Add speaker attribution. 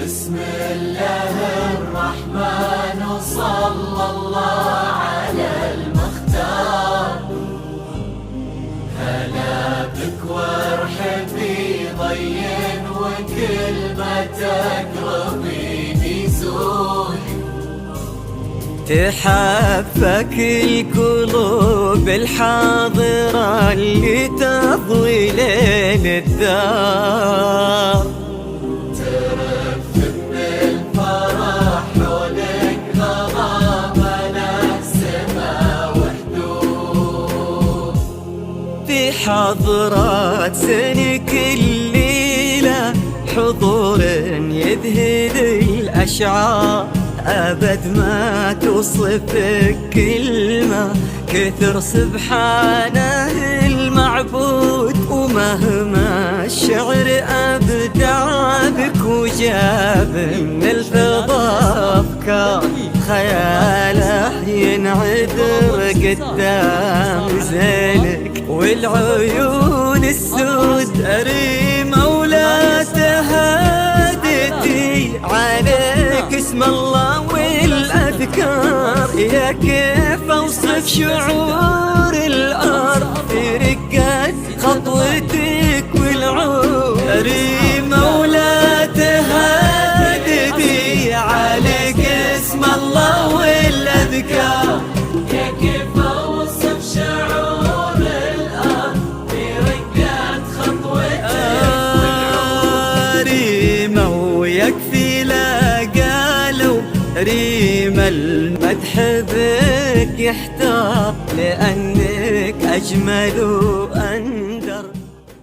Speaker 1: بسم الله الرحمن وصلى الله على المختار. هلا بك وارحبي ضين وكل ما تقربين يزول.
Speaker 2: تحفك القلوب الحاضرة اللي تضوي ليل الدار.
Speaker 1: ترفرف بالفرح حولك غضبنا السما وحدود.
Speaker 2: في حضرات سنك الليلة حضور يذهل الأشعار. أبد ما توصفك كلمة كثر سبحانه المعبود. ومهما الشعر أبدع بك وجاب من الفضاء أفكار، خياله ينعذر قدام زينك. والعيون السود أريمة ولا تهادتي عليك اسم الله والأذكار. يا كيف أوصف شعور الأرض في رقة خطوتك والعود. أريمة ولا تهادتي عليك اسم الله والأذكار.
Speaker 1: يا كيف أوصف شعور الأرض في رقة خطوتك والعود.
Speaker 2: ريمة ويكفي لا قالوا ريمة المدح بك يحتار، لأنك أجمل وأنت